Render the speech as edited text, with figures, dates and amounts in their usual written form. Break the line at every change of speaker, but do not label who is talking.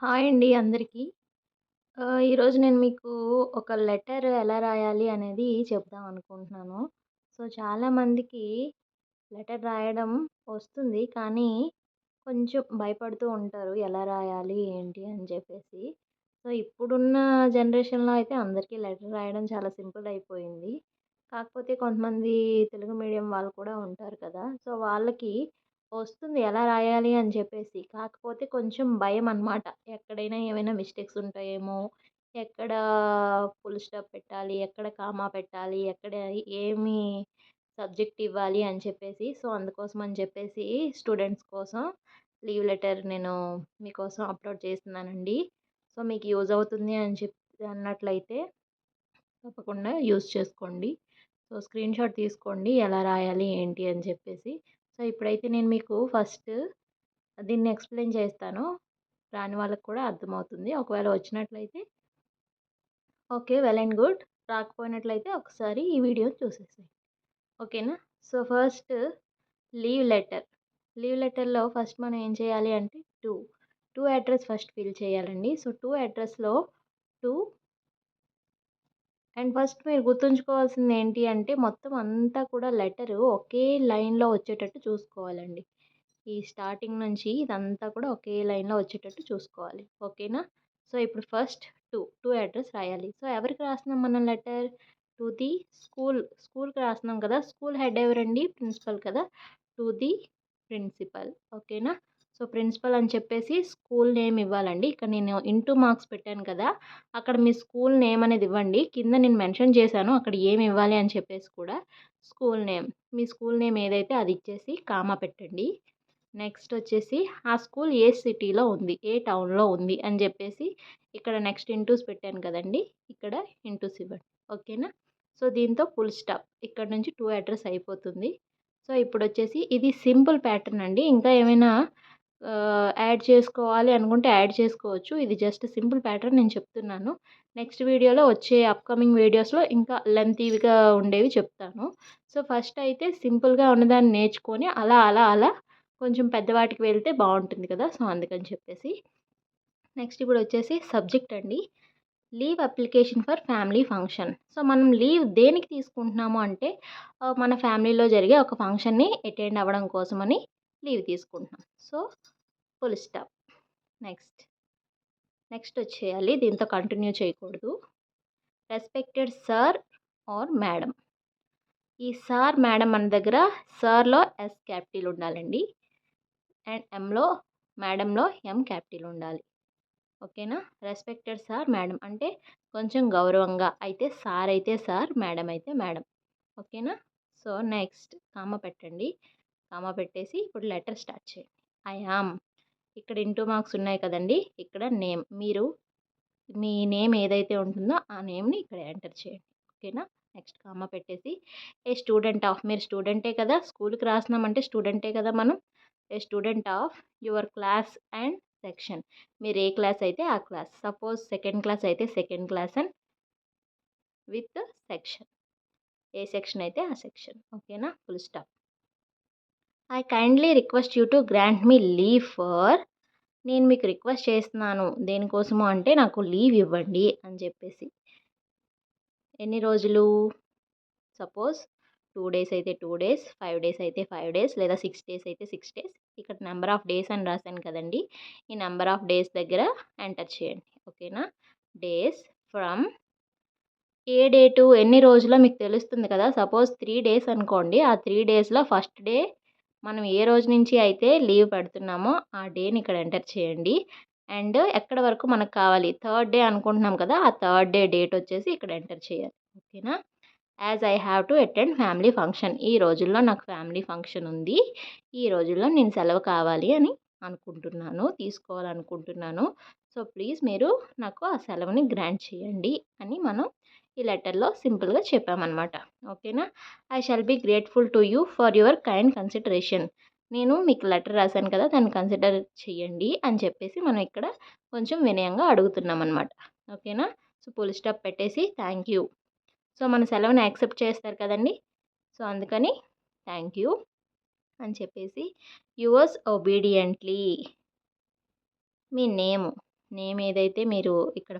Hi అండి అందరికీ. ఈరోజు నేను మీకు ఒక లెటర్ ఎలా రాయాలి అనేది చెప్దాం అనుకుంటున్నాను. సో, చాలామందికి లెటర్ రాయడం వస్తుంది. కానీ కొంచెం భయపడుతూ ఉంటారు. ఎలా రాయాలి? ఏంటి? అని చెప్పేసి. సో, ఇప్పుడున్న జనరేషన్‌లో అయితే అందరికీ లెటర్ రాయడం చాలా సింపుల్ అయిపోయింది. కాకపోతే కొంతమంది తెలుగు మీడియం వాళ్ళు కూడా ఉంటారు కదా! సో, వాళ్ళకి వస్తుంది ఎలా రాయాలి అని చెప్పేసి. కాకపోతే కొంచెం భయమనమాట. ఎక్కడైనా ఏమైనా మిస్టేక్స్ ఉంటాయేమో, ఎక్కడ ఫుల్ స్టాప్ పెట్టాలి, ఎక్కడ కామా పెట్టాలి, ఎక్కడ ఏమి సబ్జెక్ట్ ఇవ్వాలి అని చెప్పేసి. సో, అందుకోసం అని చెప్పేసి స్టూడెంట్స్ కోసం లీవ్ లెటర్ నేను మీకోసం అప్‌లోడ్ చేస్తున్నానండి. సో, మీకు యూజ్ అవుతుంది అని అన్నట్లయితే తప్పకుండా యూజ్ చేసుకోండి. సో, స్క్రీన్‌షాట్ తీసుకోండి ఎలా రాయాలి ఏంటి అని చెప్పేసి. సో, ఇప్పుడైతే నేను మీకు ఫస్ట్ దీన్ని ఎక్స్‌ప్లెయిన్ చేస్తాను. రాని వాళ్ళకి కూడా అర్థమవుతుంది. ఒకవేళ వచ్చినట్లయితే ఓకే. Well and good. రాకపోయినట్లయితే ఒకసారి ఈ వీడియోని చూసేసేయండి. ఓకేనా? So, first leave letter. Leave లెటర్‌లో ఫస్ట్ మనం ఏం చేయాలి అంటే టు అడ్రెస్ ఫస్ట్ ఫిల్ చేయాలండి. సో, టు అడ్రెస్‌లో 2 అండ్ ఫస్ట్ మీరు గుర్తుంచుకోవాల్సింది ఏంటి అంటే మొత్తం అంతా కూడా లెటరు ఒకే లైన్‌లో వచ్చేటట్టు చూసుకోవాలండి. ఈ స్టార్టింగ్ నుంచి ఇదంతా కూడా ఒకే లైన్‌లో వచ్చేటట్టు చూసుకోవాలి. ఓకేనా? సో, ఇప్పుడు ఫస్ట్ టు అడ్రెస్ రాయాలి. సో, ఎవరికి రాస్తున్నాం మనం లెటర్? టు ది స్కూల్‌కి రాస్తున్నాం కదా! స్కూల్ హెడ్ ఎవరండి? ప్రిన్సిపల్ కదా! To the principal. ఓకేనా? సో, ప్రిన్సిపల్ అని చెప్పేసి స్కూల్ నేమ్ ఇవ్వాలండి. ఇక్కడ నేను ఇంటూ మార్క్స్ పెట్టాను కదా! అక్కడ మీ స్కూల్ నేమ్ అనేది ఇవ్వండి. కింద నేను మెన్షన్ చేశాను. అక్కడ ఏమి ఇవ్వాలి అని చెప్పేసి కూడా స్కూల్ నేమ్. మీ స్కూల్ నేమ్ ఏదైతే అది ఇచ్చేసి కామా పెట్టండి. నెక్స్ట్ వచ్చేసి ఆ స్కూల్ ఏ సిటీలో ఉంది, ఏ టౌన్‌లో ఉంది అని చెప్పేసి ఇక్కడ నెక్స్ట్ ఇంటూస్ పెట్టాను కదండీ! ఇక్కడ ఇంటూస్ ఇవ్వండి. ఓకేనా? సో, దీంతో ఫుల్ స్టాప్. ఇక్కడ నుంచి టు అడ్రెస్ అయిపోతుంది. సో, ఇప్పుడొచ్చేసి ఇది సింపుల్ ప్యాటర్న్ అండి. ఇంకా ఏమైనా యాడ్ చేసుకోవాలి అనుకుంటే యాడ్ చేసుకోవచ్చు. ఇది జస్ట్ సింపుల్ ప్యాటర్న్ నేను చెప్తున్నాను. నెక్స్ట్ వీడియోలో వచ్చే అప్‌కమింగ్ వీడియోస్‌లో ఇంకా లెంతీగా ఉండేవి చెప్తాను. సో, ఫస్ట్ అయితే సింపుల్‌గా ఉన్నదాన్ని నేర్చుకొని అలా కొంచెం పెద్దవాటికి వెళ్తే బావుంటుంది కదా! సో, అందుకని చెప్పేసి. నెక్స్ట్ ఇప్పుడొచ్చేసి సబ్జెక్ట్ అండి. Leave application for family function. So, మనం లీవ్ దేనికి తీసుకుంటున్నాము అంటే మన ఫ్యామిలీలో జరిగే ఒక ఫంక్షన్‌ని అటెండ్ అవ్వడం కోసమని లీవ్ తీసుకుంటున్నాం. So, full stop. Next. Next వచ్చేయాలి. దీంతో కంటిన్యూ చేయకూడదు. Respected sir or madam. ఈ సార్, మేడమ్ మన దగ్గర సార్‌లో ఎస్ క్యాపిటల్ ఉండాలండి. అండ్ మేడమ్‌లో ఎం క్యాపిటల్ ఉండాలి. ఓకేనా? రెస్పెక్టెడ్ సార్, మేడమ్ అంటే కొంచెం గౌరవంగా అయితే సార్ అయితే సార్, మేడమ్ అయితే మేడమ్. ఓకేనా? సో, నెక్స్ట్ కామా పెట్టండి. కామా పెట్టేసి ఇప్పుడు లెటర్ స్టార్ట్ చేయండి. ఐ యామ్ ఇక్కడ ఇంటూ మార్క్స్ ఉన్నాయి కదండీ! ఇక్కడ నేమ్. మీ నేమ్ ఏదైతే ఉంటుందో ఆ నేమ్‌ని ఇక్కడ ఎంటర్ చేయండి. ఓకేనా? నెక్స్ట్ కామా పెట్టేసి ఏ స్టూడెంట్ ఆఫ్ మీరు స్టూడెంటే కదా! స్కూలుకి రాస్తున్నామంటే స్టూడెంటే కదా మనం. A student of your class and section. మీరు ఏ క్లాస్ అయితే ఆ క్లాస్. సపోజ్ సెకండ్ క్లాస్ అయితే second class and with section. ఏ సెక్షన్ అయితే ఆ సెక్షన్. ఓకేనా? Full stop. I kindly request you to grant me leave for నేను మీకు రిక్వెస్ట్ చేస్తున్నాను. దేనికోసము అంటే నాకు లీవ్ ఇవ్వండి అని చెప్పేసి. ఎన్ని రోజులు? సపోజ్ 2 డేస్ అయితే 2 డేస్, 5 డేస్ అయితే 5 డేస్ లేదా 6 డేస్ అయితే 6 డేస్. ఇక్కడ నంబర్ ఆఫ్ డేస్ అని రాశాను కదండీ! ఈ నంబర్ ఆఫ్ డేస్ దగ్గర ఎంటర్ చేయండి. ఓకేనా? డేస్ ఫ్రమ్ ఏ డేటు ఎన్ని రోజులో మీకు తెలుస్తుంది కదా! సపోజ్ 3 డేస్ అనుకోండి. ఆ 3 డేస్‌లో ఫస్ట్ డే మనం ఏ రోజు నుంచి అయితే లీవ్ పెడుతున్నామో ఆ డేని ఇక్కడ ఎంటర్ చేయండి. అండ్ ఎక్కడి వరకు మనకు కావాలి? థర్డ్ డే అనుకుంటున్నాం కదా! ఆ థర్డ్ డే డేట్ వచ్చేసి ఇక్కడ ఎంటర్ చేయాలి. ఓకేనా? As I have to attend family function. ఈ రోజుల్లో నాకు ఫ్యామిలీ ఫంక్షన్ ఉంది. ఈ రోజుల్లో నేను సెలవు కావాలి అని అనుకుంటున్నాను. తీసుకోవాలనుకుంటున్నాను. సో, ప్లీజ్ మీరు నాకు ఆ సెలవుని గ్రాంట్ చేయండి అని మనం ఈ లెటర్‌లో సింపుల్‌గా చెప్పామనమాట. ఓకేనా? I shall be grateful to you for your kind consideration. నేను మీకు లెటర్ రాశాను కదా! దాన్ని కన్సిడర్ చేయండి అని చెప్పేసి మనం ఇక్కడ కొంచెం వినయంగా అడుగుతున్నామనమాట. ఓకేనా? సో, ఫుల్ స్టాప్ పెట్టేసి థ్యాంక్ యూ. సో, మన సెలవుని యాక్సెప్ట్ చేస్తారు కదండీ! సో, అందుకని థ్యాంక్ యూ అని చెప్పేసి యువర్స్ ఒబీడియంట్‌లీ మీ నేము. నేమ్ ఏదైతే మీరు ఇక్కడ